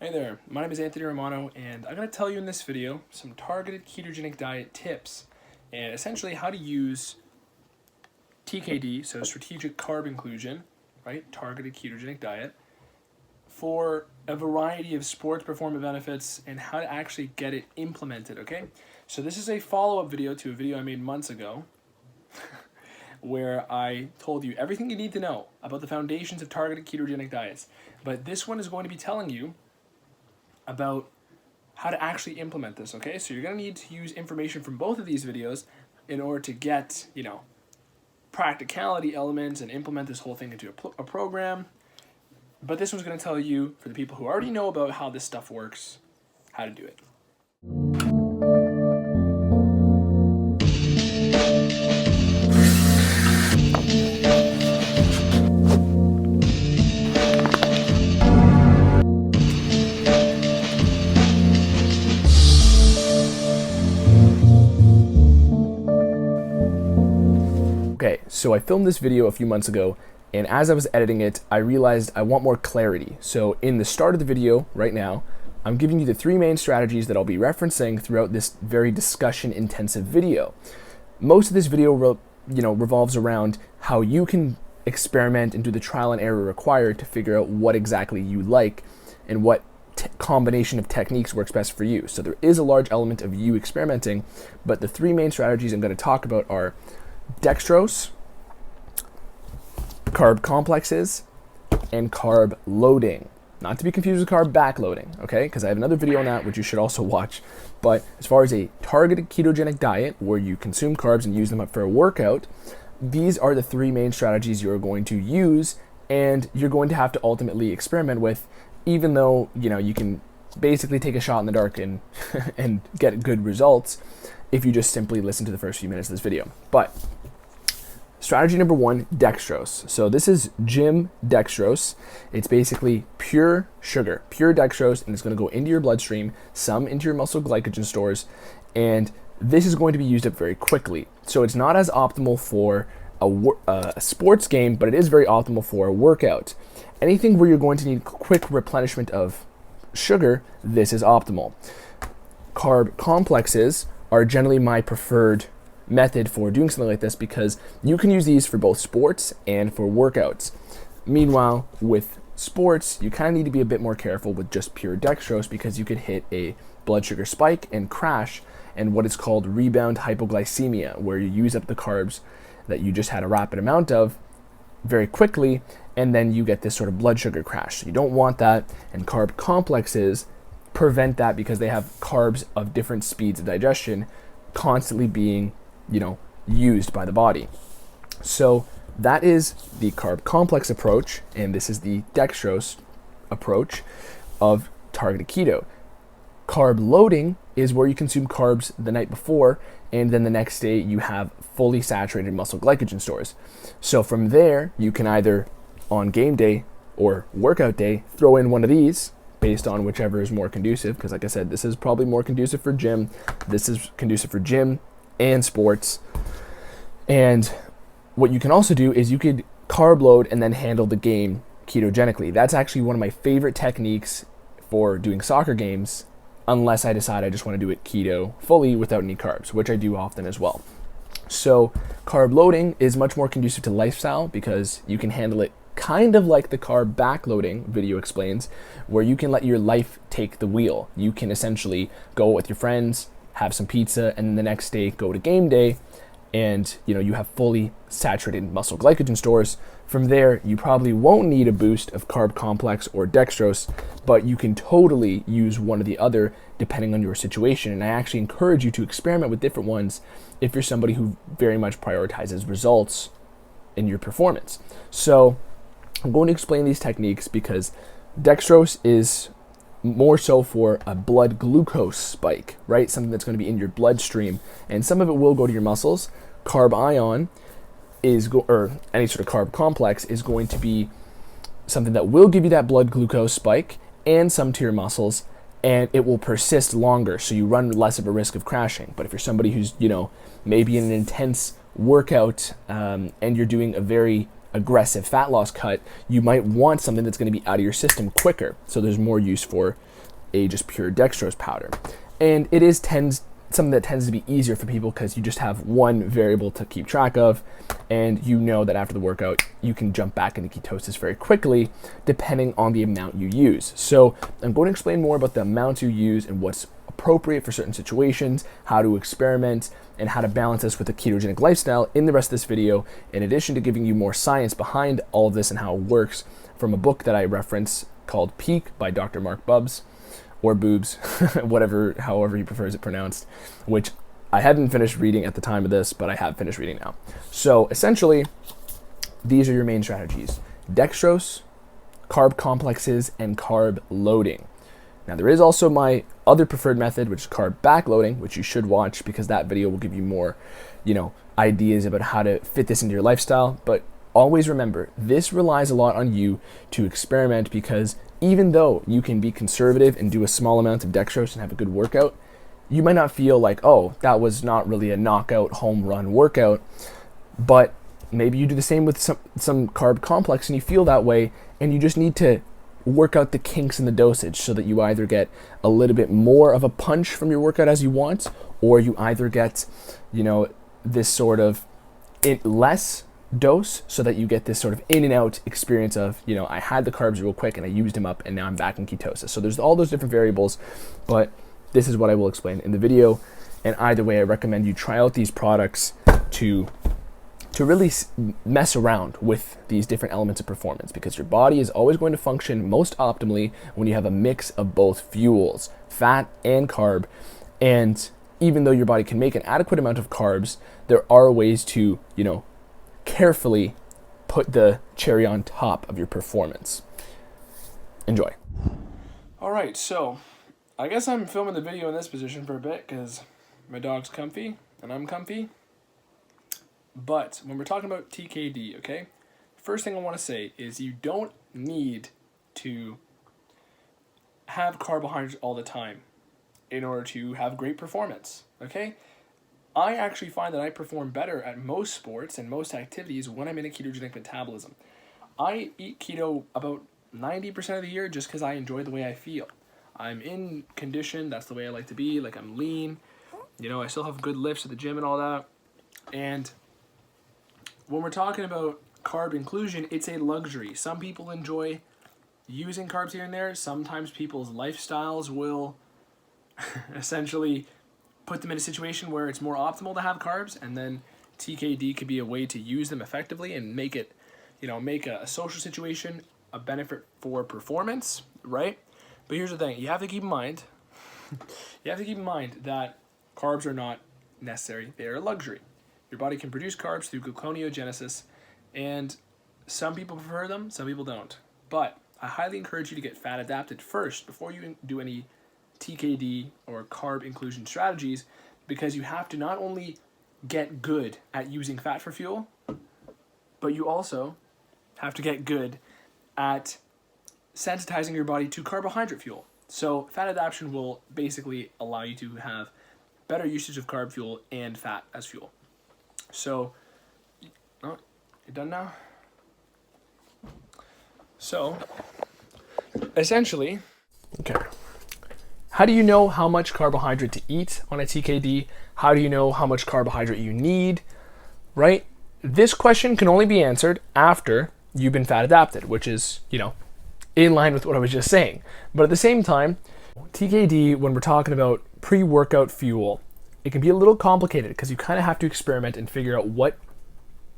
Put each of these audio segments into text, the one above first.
Hey there, my name is Anthony Romano, and I'm going to tell you in this video some targeted ketogenic diet tips and essentially how to use TKD, so strategic carb inclusion, right? Targeted ketogenic diet, for a variety of sports performance benefits and how to actually get it implemented, okay? So this is a follow-up video to a video I made months ago where I told you everything you need to know about the foundations of targeted ketogenic diets. But this one is going to be telling you about how to actually implement this, okay? So you're going to need to use information from both of these videos in order to get, practicality elements and implement this whole thing into a program. But this one's going to tell you, for the people who already know about how this stuff works, how to do it. Okay, so I filmed this video a few months ago, and as I was editing it, I realized I want more clarity. So in the start of the video right now, I'm giving you the three main strategies that I'll be referencing throughout this very discussion-intensive video. Most of this video revolves around how you can experiment and do the trial and error required to figure out what exactly you like and what combination of techniques works best for you. So there is a large element of you experimenting, but the three main strategies I'm going to talk about are dextrose, carb complexes, and carb loading. Not to be confused with carb backloading, okay? Because I have another video on that, which you should also watch. But as far as a targeted ketogenic diet where you consume carbs and use them up for a workout, these are the three main strategies you're going to use and you're going to have to ultimately experiment with, even though, you can basically take a shot in the dark and, and get good results if you just simply listen to the first few minutes of this video. But strategy number one, dextrose. So this is gym dextrose. It's basically pure sugar, pure dextrose, and it's going to go into your bloodstream, some into your muscle glycogen stores, and this is going to be used up very quickly. So it's not as optimal for a sports game, but it is very optimal for a workout. Anything where you're going to need quick replenishment of sugar, this is optimal. Carb complexes are generally my preferred method for doing something like this because you can use these for both sports and for workouts. Meanwhile, with sports, you kind of need to be a bit more careful with just pure dextrose because you could hit a blood sugar spike and crash and what is called rebound hypoglycemia, where you use up the carbs that you just had a rapid amount of very quickly, and then you get this sort of blood sugar crash. So you don't want that, and carb complexes prevent that because they have carbs of different speeds of digestion constantly being, used by the body. So that is the carb complex approach, and this is the dextrose approach of targeted keto. Carb loading is where you consume carbs the night before, and then the next day you have fully saturated muscle glycogen stores. So from there, you can either on game day or workout day throw in one of these based on whichever is more conducive, because like I said, this is probably more conducive for gym. This is conducive for gym and sports. And what you can also do is you could carb load and then handle the game ketogenically. That's actually one of my favorite techniques for doing soccer games, unless I decide I just want to do it keto fully without any carbs, which I do often as well. So carb loading is much more conducive to lifestyle because you can handle it kind of like the carb backloading video explains, where you can let your life take the wheel. You can essentially go with your friends, have some pizza, and then the next day go to game day, and you have fully saturated muscle glycogen stores. From there, you probably won't need a boost of carb complex or dextrose, but you can totally use one or the other depending on your situation. And I actually encourage you to experiment with different ones if you're somebody who very much prioritizes results in your performance. So I'm going to explain these techniques because dextrose is more so for a blood glucose spike, right? Something that's going to be in your bloodstream, and some of it will go to your muscles. Carb ion or any sort of carb complex is going to be something that will give you that blood glucose spike and some to your muscles, and it will persist longer, so you run less of a risk of crashing. But if you're somebody who's maybe in an intense workout and you're doing a very aggressive fat loss cut, you might want something that's going to be out of your system quicker. So there's more use for a just pure dextrose powder. And it is something that tends to be easier for people because you just have one variable to keep track of, and you know that after the workout you can jump back into ketosis very quickly depending on the amount you use. So I'm going to explain more about the amounts you use and what's appropriate for certain situations, how to experiment, and how to balance this with a ketogenic lifestyle in the rest of this video, in addition to giving you more science behind all of this and how it works from a book that I reference called Peak by Dr. Mark Bubbs, or Boobs, however he prefers it pronounced, which I hadn't finished reading at the time of this, but I have finished reading now. So essentially, these are your main strategies: dextrose, carb complexes, and carb loading. Now there is also my other preferred method, which is carb backloading, which you should watch because that video will give you more, ideas about how to fit this into your lifestyle. But always remember, this relies a lot on you to experiment, because even though you can be conservative and do a small amount of dextrose and have a good workout, you might not feel like, oh, that was not really a knockout home run workout. But maybe you do the same with some carb complex and you feel that way, and you just need to work out the kinks in the dosage so that you either get a little bit more of a punch from your workout as you want, or you either get, this sort of less dose so that you get this sort of in and out experience of, I had the carbs real quick and I used them up and now I'm back in ketosis. So there's all those different variables, but this is what I will explain in the video. And either way, I recommend you try out these products to really mess around with these different elements of performance, because your body is always going to function most optimally when you have a mix of both fuels, fat and carb. And even though your body can make an adequate amount of carbs, there are ways to, carefully put the cherry on top of your performance. Enjoy. All right, so I guess I'm filming the video in this position for a bit because my dog's comfy and I'm comfy. But when we're talking about TKD, okay, first thing I want to say is you don't need to have carbohydrates all the time in order to have great performance, okay? I actually find that I perform better at most sports and most activities when I'm in a ketogenic metabolism. I eat keto about 90% of the year just because I enjoy the way I feel. I'm in condition, that's the way I like to be, like I'm lean, I still have good lifts at the gym and all that. And when we're talking about carb inclusion, it's a luxury. Some people enjoy using carbs here and there. Sometimes people's lifestyles will essentially put them in a situation where it's more optimal to have carbs, and then TKD could be a way to use them effectively and make it, make a social situation a benefit for performance, right? But here's the thing, you have to keep in mind that carbs are not necessary, they are a luxury. Your body can produce carbs through gluconeogenesis, and some people prefer them, some people don't. But I highly encourage you to get fat adapted first before you do any TKD or carb inclusion strategies, because you have to not only get good at using fat for fuel, but you also have to get good at sensitizing your body to carbohydrate fuel. So fat adaptation will basically allow you to have better usage of carb fuel and fat as fuel. So, oh, you done now? So, essentially, okay. How do you know how much carbohydrate to eat on a TKD? How do you know how much carbohydrate you need, right? This question can only be answered after you've been fat adapted, which is, in line with what I was just saying. But at the same time, TKD, when we're talking about pre-workout fuel, it can be a little complicated because you kind of have to experiment and figure out what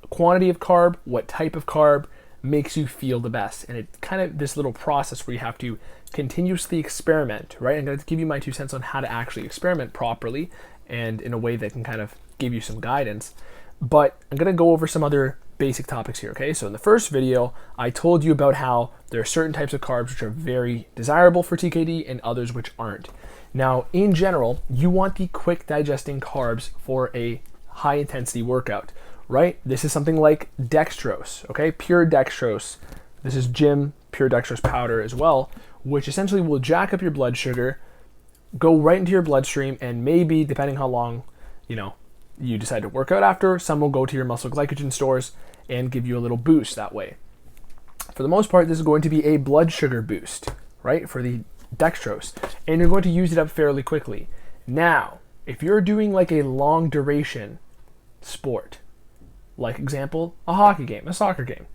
quantity of carb, what type of carb makes you feel the best. And it's kind of this little process where you have to continuously experiment, right? I'm going to give you my 2 cents on how to actually experiment properly and in a way that can kind of give you some guidance. But I'm going to go over some other basic topics here, okay? So in the first video, I told you about how there are certain types of carbs which are very desirable for TKD and others which aren't. Now, in general, you want the quick digesting carbs for a high intensity workout, right? This is something like dextrose, okay? Pure dextrose. This is gym pure dextrose powder as well, which essentially will jack up your blood sugar, go right into your bloodstream, and maybe, depending how long, you decide to work out after, some will go to your muscle glycogen stores and give you a little boost that way. For the most part, this is going to be a blood sugar boost, right, for the dextrose, and you're going to use it up fairly quickly. Now, if you're doing like a long duration sport, like example, a hockey game, a soccer game,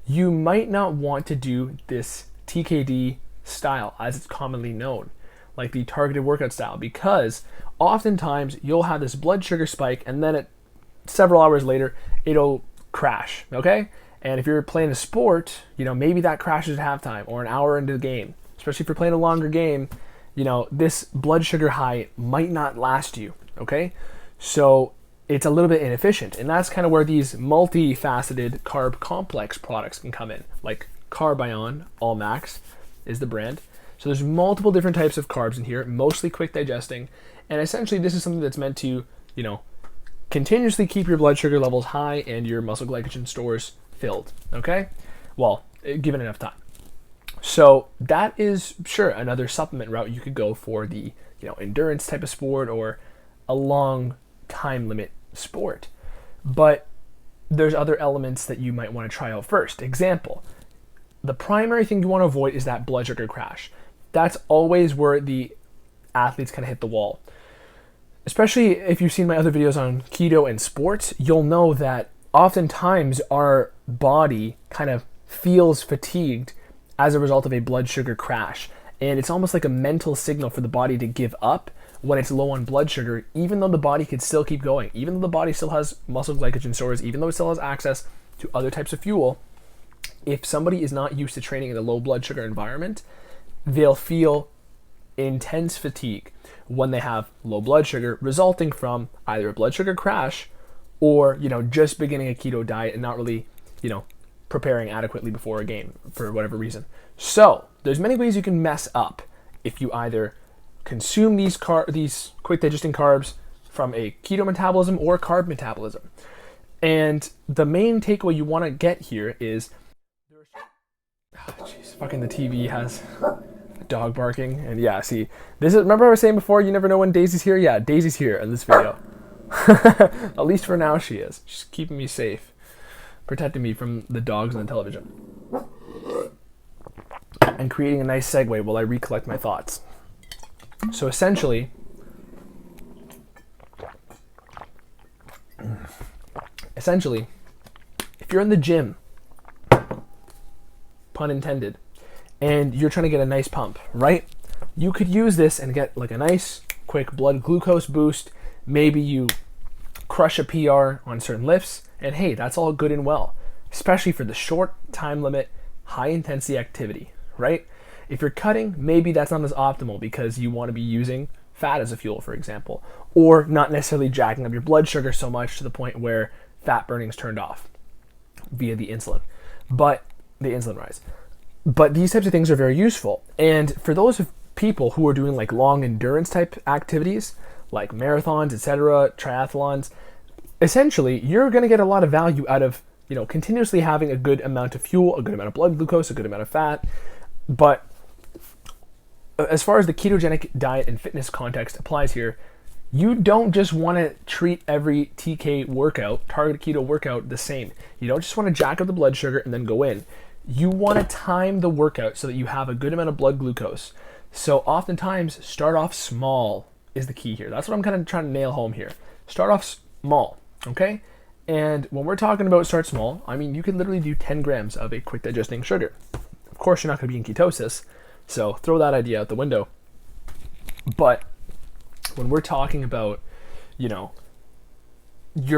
you might not want to do this TKD style as it's commonly known, like the targeted workout style, because oftentimes you'll have this blood sugar spike and then several hours later it'll crash, okay? And if you're playing a sport, maybe that crashes at halftime or an hour into the game, especially if you're playing a longer game, this blood sugar high might not last you, okay? So it's a little bit inefficient, and that's kind of where these multifaceted carb complex products can come in, like Carbion All Max is the brand. So there's multiple different types of carbs in here, mostly quick digesting, and essentially this is something that's meant to, continuously keep your blood sugar levels high and your muscle glycogen stores filled, okay? Well, given enough time. So that is, sure, another supplement route you could go for the, endurance type of sport or a long time limit sport. But there's other elements that you might want to try out first. Example, the primary thing you want to avoid is that blood sugar crash. That's always where the athletes kind of hit the wall. Especially if you've seen my other videos on keto and sports, you'll know that oftentimes our body kind of feels fatigued as a result of a blood sugar crash. And it's almost like a mental signal for the body to give up when it's low on blood sugar, even though the body could still keep going, even though the body still has muscle glycogen stores, even though it still has access to other types of fuel. If somebody is not used to training in a low blood sugar environment, they'll feel intense fatigue when they have low blood sugar, resulting from either a blood sugar crash or, just beginning a keto diet and not really, preparing adequately before a game for whatever reason. So there's many ways you can mess up if you either consume these quick digesting carbs from a keto metabolism or carb metabolism. And the main takeaway you want to get here is, fucking the TV has a dog barking, and yeah, see, remember I was saying before, you never know when Daisy's here? Yeah, Daisy's here in this video. At least for now she is. She's keeping me safe, protecting me from the dogs on the television, and creating a nice segue while I recollect my thoughts. So essentially, if you're in the gym, pun intended, and you're trying to get a nice pump, right? You could use this and get like a nice quick blood glucose boost. Maybe you crush a PR on certain lifts, and hey, that's all good and well, especially for the short time limit, high intensity activity, right? If you're cutting, maybe that's not as optimal because you want to be using fat as a fuel, for example, or not necessarily jacking up your blood sugar so much to the point where fat burning is turned off via the insulin, but the insulin rise. But these types of things are very useful. And for those people who are doing like long endurance type activities, like marathons, etc., triathlons, essentially you're going to get a lot of value out of, continuously having a good amount of fuel, a good amount of blood glucose, a good amount of fat. But as far as the ketogenic diet and fitness context applies here, you don't just want to treat every TK workout, targeted keto workout, the same. You don't just want to jack up the blood sugar and then go in. You want to time the workout so that you have a good amount of blood glucose. So oftentimes, start off small is the key here. That's what I'm kind of trying to nail home here. Start off small, okay? And when we're talking about start small, I mean, you can literally do 10 grams of a quick digesting sugar. Of course, you're not going to be in ketosis, so throw that idea out the window. But when we're talking about, you're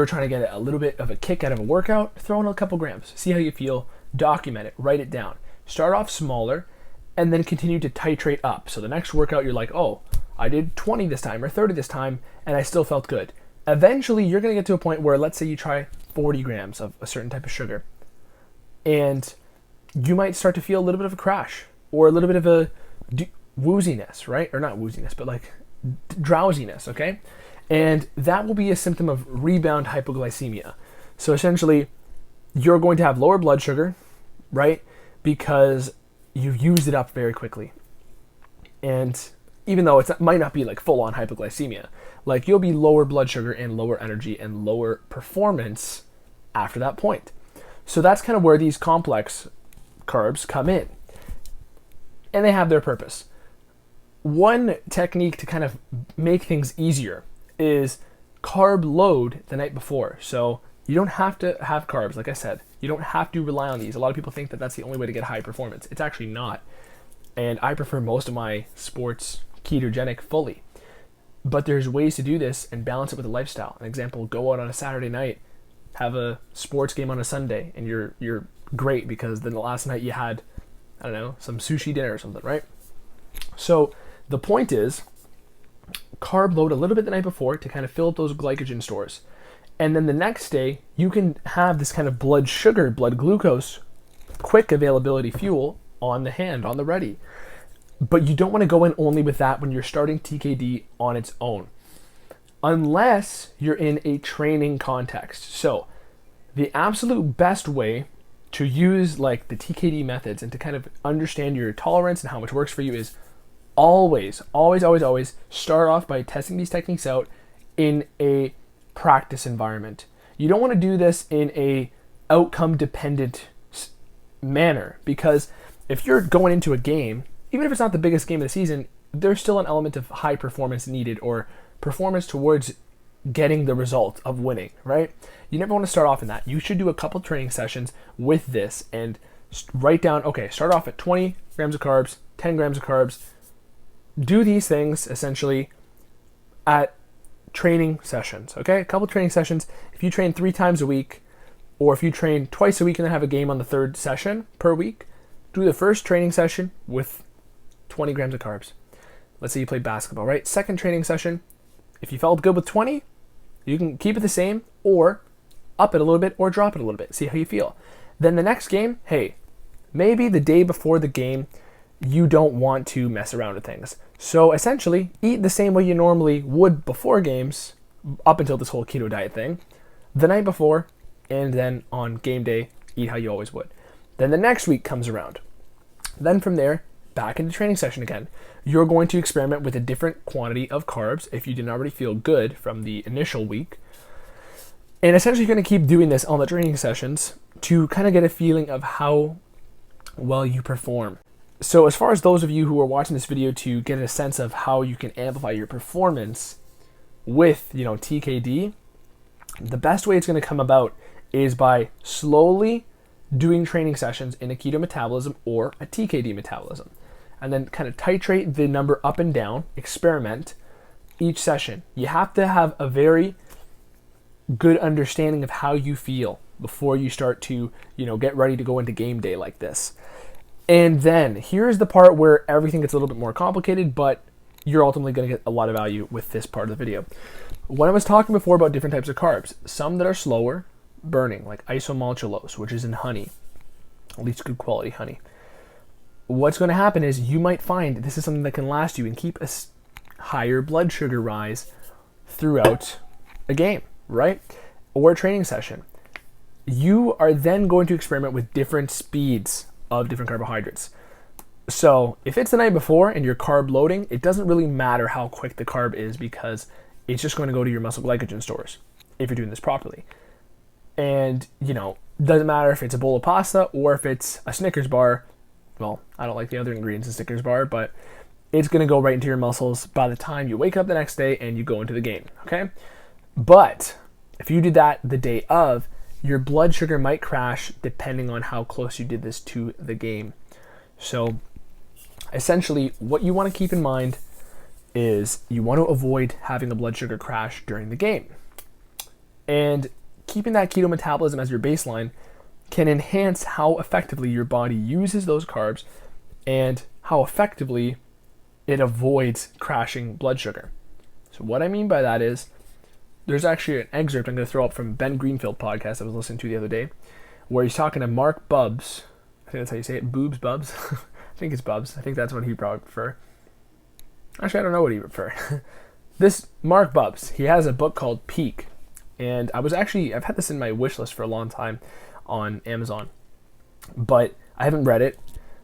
trying to get a little bit of a kick out of a workout, throw in a couple grams. See how you feel, document it, write it down. Start off smaller, and then continue to titrate up. So the next workout, you're like, oh, I did 20 this time or 30 this time, and I still felt good. Eventually, you're going to get to a point where, let's say you try 40 grams of a certain type of sugar, and you might start to feel a little bit of a crash or a little bit of a wooziness, right? Or not wooziness, but like drowsiness, okay? And that will be a symptom of rebound hypoglycemia. So essentially, you're going to have lower blood sugar, right? Because you've used it up very quickly. And even though it might not be like full-on hypoglycemia, like you'll be lower blood sugar and lower energy and lower performance after that point. So that's kind of where these complex carbs come in. And they have their purpose. One technique to kind of make things easier is carb load the night before. So you don't have to have carbs, like I said. You don't have to rely on these. A lot of people think that that's the only way to get high performance. It's actually not. And I prefer most of my sports ketogenic fully. But there's ways to do this and balance it with a lifestyle. An example, go out on a Saturday night, have a sports game on a Sunday, and you're great because then the last night you had, I don't know, some sushi dinner or something, right? So the point is, carb load a little bit the night before to kind of fill up those glycogen stores. And then the next day, you can have this kind of blood sugar, blood glucose, quick availability fuel on the hand, on the ready. But you don't want to go in only with that when you're starting TKD on its own, unless you're in a training context. So the absolute best way to use like the TKD methods and to kind of understand your tolerance and how much works for you is always start off by testing these techniques out in a practice environment. You don't want to do this in a outcome dependent manner, because if you're going into a game, even if it's not the biggest game of the season, there's still an element of high performance needed, or performance towards getting the result of winning, right? You never want to start off in that. You should do a couple training sessions with this and write down, okay, start off at 20 grams of carbs, 10 grams of carbs. Do these things essentially at training sessions, okay? A couple training sessions. If you train 3 times a week, or if you train twice a week and then have a game on the third session per week, do the first training session with 20 grams of carbs. Let's say you played basketball, right? Second training session, if you felt good with 20, you can keep it the same or up it a little bit or drop it a little bit. See how you feel. Then the next game, hey, maybe the day before the game, you don't want to mess around with things. So essentially, eat the same way you normally would before games, up until this whole keto diet thing, the night before, and then on game day, eat how you always would. Then the next week comes around. Then from there, back into training session again. You're going to experiment with a different quantity of carbs if you didn't already feel good from the initial week. And essentially you're going to keep doing this on the training sessions to kind of get a feeling of how well you perform. So as far as those of you who are watching this video to get a sense of how you can amplify your performance with, TKD, the best way it's going to come about is by slowly doing training sessions in a keto metabolism or a TKD metabolism, and then kind of titrate the number up and down, experiment each session. You have to have a very good understanding of how you feel before you start to, get ready to go into game day like this. And then here's the part where everything gets a little bit more complicated, but you're ultimately going to get a lot of value with this part of the video. When I was talking before about different types of carbs, some that are slower burning, like isomaltulose, which is in honey, at least good quality honey. What's going to happen is you might find this is something that can last you and keep a higher blood sugar rise throughout a game, right? Or a training session. You are then going to experiment with different speeds of different carbohydrates. So if it's the night before and you're carb loading, it doesn't really matter how quick the carb is, because it's just going to go to your muscle glycogen stores if you're doing this properly. And, doesn't matter if it's a bowl of pasta or if it's a Snickers bar. Well, I don't like the other ingredients in Snickers bar, but it's going to go right into your muscles by the time you wake up the next day and you go into the game, okay? But if you did that the day of, your blood sugar might crash depending on how close you did this to the game. So essentially, what you want to keep in mind is you want to avoid having a blood sugar crash during the game. And keeping that keto metabolism as your baseline can enhance how effectively your body uses those carbs and how effectively it avoids crashing blood sugar. So what I mean by that is, there's actually an excerpt I'm going to throw up from Ben Greenfield podcast I was listening to the other day, where he's talking to Mark Bubbs. I think that's how you say it, Boobs, Bubbs. I think it's Bubbs. I think that's what he'd probably prefer. Actually, I don't know what he'd prefer. This Mark Bubbs, he has a book called Peak. And I've had this in my wish list for a long time on Amazon, but I haven't read it.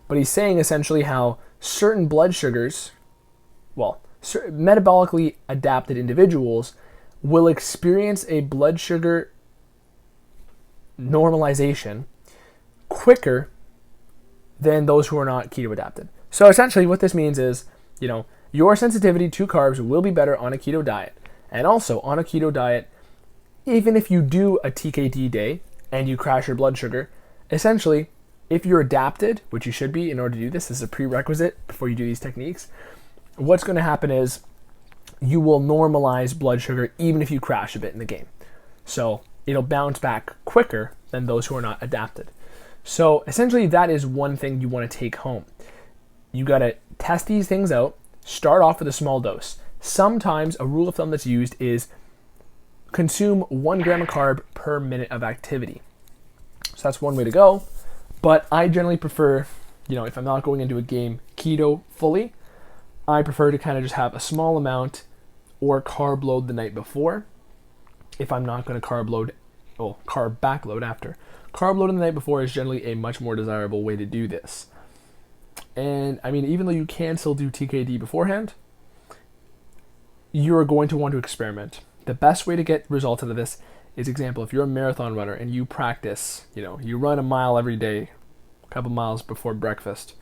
But he's saying essentially how certain blood sugars, metabolically adapted individuals will experience a blood sugar normalization quicker than those who are not keto adapted. So essentially what this means is, your sensitivity to carbs will be better on a keto diet. And also on a keto diet, even if you do a TKD day and you crash your blood sugar, essentially, if you're adapted, which you should be in order to do this is a prerequisite before you do these techniques, what's going to happen is you will normalize blood sugar even if you crash a bit in the game. So it'll bounce back quicker than those who are not adapted. So essentially that is one thing you want to take home. You got to test these things out, start off with a small dose. Sometimes a rule of thumb that's used is consume 1 gram of carb per minute of activity. So that's one way to go. But I generally prefer, if I'm not going into a game keto fully, I prefer to kind of just have a small amount or carb load the night before. If I'm not going to carb back load after. Carb loading the night before is generally a much more desirable way to do this. And I mean, even though you can still do TKD beforehand, you're going to want to experiment. The best way to get results out of this is, example, if you're a marathon runner and you practice, you run a mile every day, a couple miles before breakfast,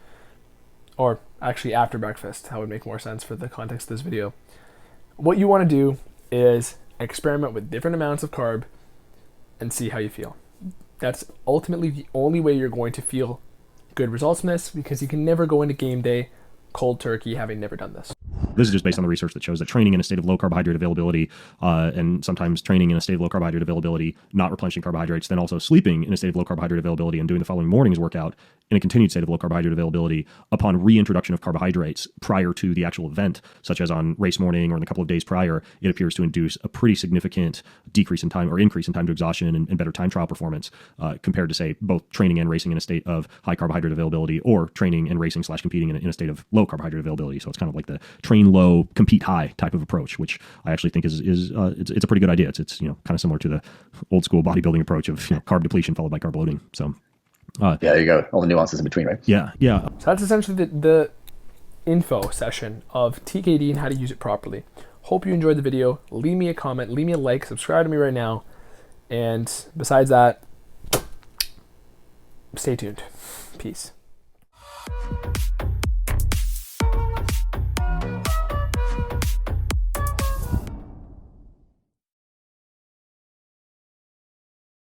or actually after breakfast, that would make more sense for the context of this video. What you want to do is experiment with different amounts of carb and see how you feel. That's ultimately the only way you're going to feel good results from this, because you can never go into game day cold turkey having never done this. This is just based on the research that shows that training in a state of low carbohydrate availability, and sometimes training in a state of low carbohydrate availability, not replenishing carbohydrates, then also sleeping in a state of low carbohydrate availability and doing the following morning's workout in a continued state of low carbohydrate availability upon reintroduction of carbohydrates prior to the actual event, such as on race morning or in a couple of days prior, it appears to induce a pretty significant decrease in time or increase in time to exhaustion and better time trial performance compared to, say, both training and racing in a state of high carbohydrate availability or training and racing / competing in a state of low carbohydrate availability. So it's kind of like the train low, compete high type of approach, which I actually think is it's a pretty good idea. It's kind of similar to the old school bodybuilding approach of carb depletion followed by carb loading. So there you go. All the nuances in between, right? Yeah. So that's essentially the info session of TKD and how to use it properly. Hope you enjoyed the video. Leave me a comment, leave me a like, subscribe to me right now. And besides that, stay tuned. Peace.